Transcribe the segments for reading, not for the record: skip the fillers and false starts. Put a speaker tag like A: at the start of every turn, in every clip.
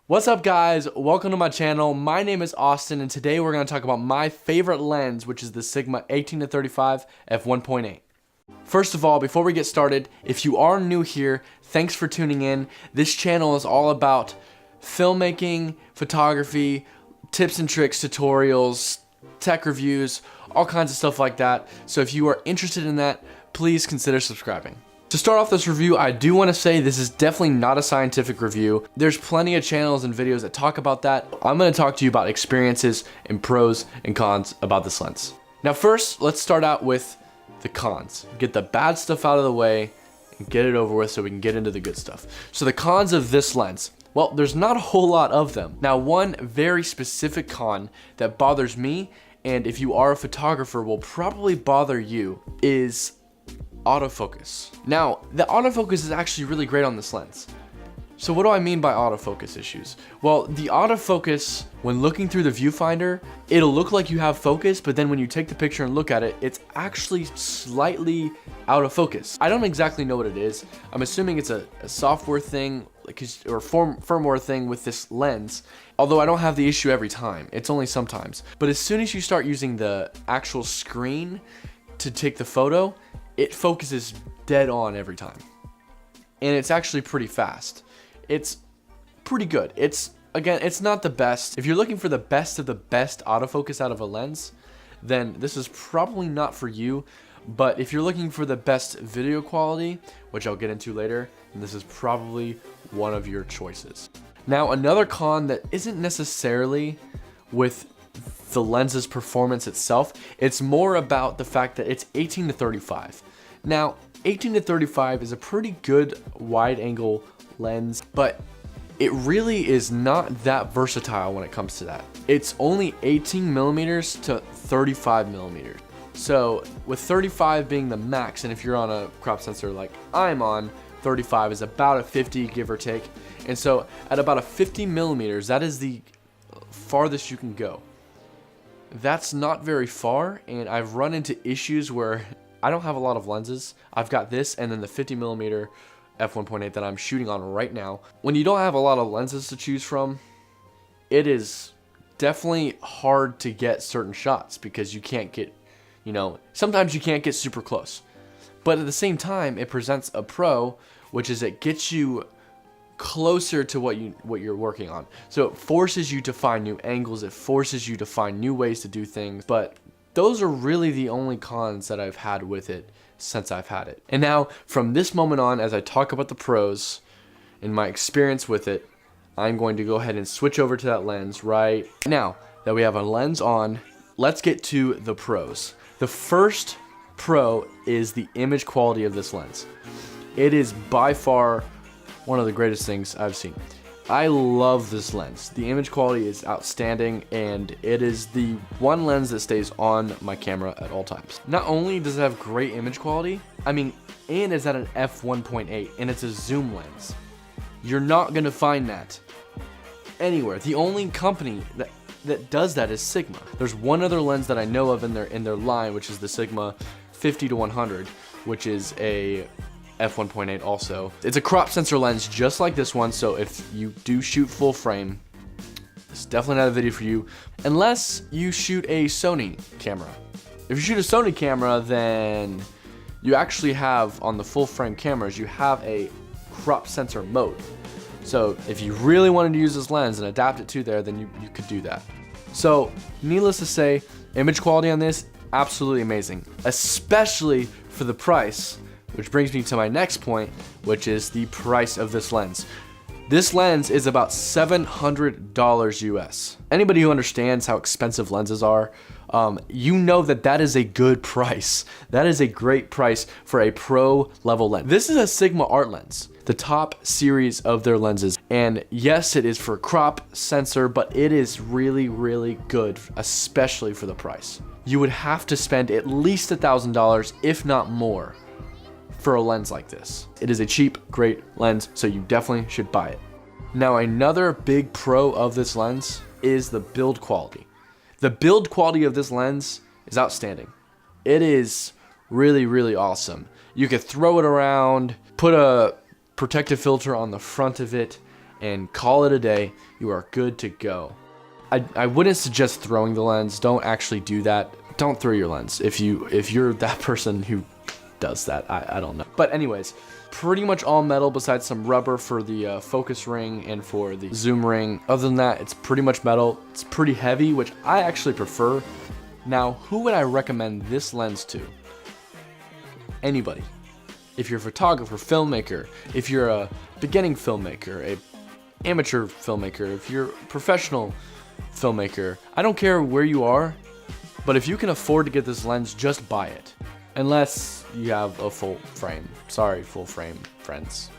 A: What's up guys, welcome to my channel. My name is Austin and today we're going to talk about my favorite lens, which is the Sigma 18-35 f1.8. First of all, before we get started, if you are new here, thanks for tuning in. This channel is all about filmmaking, photography, tips and tricks, tutorials, tech reviews, all kinds of stuff like that. So if you are interested in that, please consider subscribing. To start off this review, I do want to say this is definitely not a scientific review. There's plenty of channels and videos that talk about that. I'm going to talk to you about experiences and pros and cons about this lens. Now first, let's start out with the cons. Get the bad stuff out of the way and get it over with so we can get into the good stuff. So the cons of this lens. Well, there's not a whole lot of them. Now one very specific con that bothers me, and if you are a photographer will probably bother you, is autofocus. Now, the autofocus is actually really great on this lens. So what do I mean by autofocus issues? Well, the autofocus, when looking through the viewfinder, it'll look like you have focus, but then when you take the picture and look at it, it's actually slightly out of focus. I don't exactly know what it is. I'm assuming it's a software thing or firmware thing with this lens, although I don't have the issue every time. It's only sometimes. But as soon as you start using the actual screen to take the photo, it focuses dead on every time. And it's actually pretty fast. It's pretty good. Again, it's not the best. If you're looking for the best of the best autofocus out of a lens, then this is probably not for you. But if you're looking for the best video quality, which I'll get into later, then this is probably one of your choices. Now, another con that isn't necessarily with the lens's performance itself, it's more about the fact that it's 18-35. Now, 18-35 is a pretty good wide angle lens, but it really is not that versatile when it comes to that. It's only 18mm to 35mm. So with 35 being the max, and if you're on a crop sensor like I'm on, 35 is about a 50 give or take. And so at about a 50mm, that is the farthest you can go. That's not very far, and I've run into issues where I don't have a lot of lenses. I've got this and then the 50mm f1.8 that I'm shooting on right now. When you don't have a lot of lenses to choose from, it is definitely hard to get certain shots because you can't get, sometimes you can't get super close. But at the same time, it presents a pro, which is it gets you closer to what you're working on. So it forces you to find new angles, it forces you to find new ways to do things, but those are really the only cons that I've had with it since I've had it. And now from this moment on, as I talk about the pros and my experience with it, I'm going to go ahead and switch over to that lens right now that we have a lens on. Let's get to the pros. The first pro is the image quality of this lens. It is by far one of the greatest things I've seen. I love this lens. The image quality is outstanding, and it is the one lens that stays on my camera at all times. Not only does it have great image quality, and it's at an f1.8, and it's a zoom lens. You're not gonna find that anywhere. The only company that does that is Sigma. There's one other lens that I know of in their line, which is the Sigma 50-100, which is a f1.8 also. It's a crop sensor lens just like this one, so if you do shoot full frame, it's definitely not a video for you, unless you shoot a Sony camera. If you shoot a Sony camera, then you actually have, on the full frame cameras, you have a crop sensor mode. So if you really wanted to use this lens and adapt it to there, then you could do that. So needless to say, image quality on this, absolutely amazing, especially for the price. Which brings me to my next point, which is the price of this lens. This lens is about $700 US. Anybody who understands how expensive lenses are, you know that is a good price. That is a great price for a pro level lens. This is a Sigma Art lens, the top series of their lenses. And yes, it is for crop sensor, but it is really, really good, especially for the price. You would have to spend at least $1,000, if not more, for a lens like this. It is a cheap, great lens, so you definitely should buy it. Now, another big pro of this lens is the build quality. The build quality of this lens is outstanding. It is really, really awesome. You could throw it around, put a protective filter on the front of it. and call it a day. You are good to go. I wouldn't suggest throwing the lens. Don't actually do that. Don't throw your lens if you're that person who does that. I don't know. But anyways, pretty much all metal besides some rubber for the focus ring and for the zoom ring. Other than that, it's pretty much metal. It's pretty heavy, which I actually prefer. Now, who would I recommend this lens to? Anybody. If you're a photographer, filmmaker, if you're a beginning filmmaker, a amateur filmmaker, if you're a professional filmmaker, I don't care where you are, but if you can afford to get this lens, just buy it. Unless you have a full frame. Sorry, full frame friends.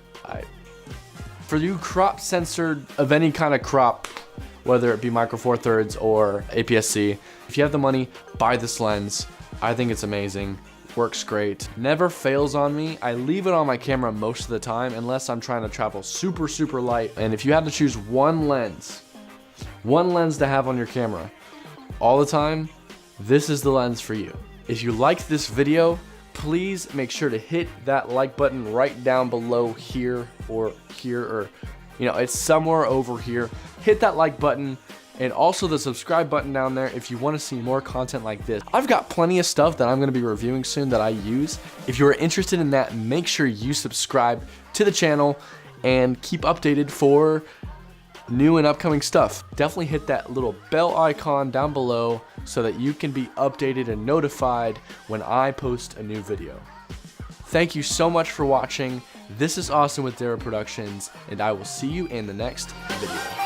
A: For you crop censored of any kind of crop, whether it be Micro Four Thirds or APS-C, if you have the money, buy this lens. I think it's amazing. Works great. Never fails on me. I leave it on my camera most of the time unless I'm trying to travel super, super light. And if you had to choose one lens to have on your camera all the time, this is the lens for you. If you liked this video, please make sure to hit that like button right down below here, or it's somewhere over here. Hit that like button and also the subscribe button down there if you want to see more content like this. I've got plenty of stuff that I'm going to be reviewing soon that I use. If you're interested in that, make sure you subscribe to the channel and keep updated for new and upcoming stuff. Definitely hit that little bell icon down below so that you can be updated and notified when I post a new video. Thank you so much for watching. This is Austin with Dara Productions, and I will see you in the next video.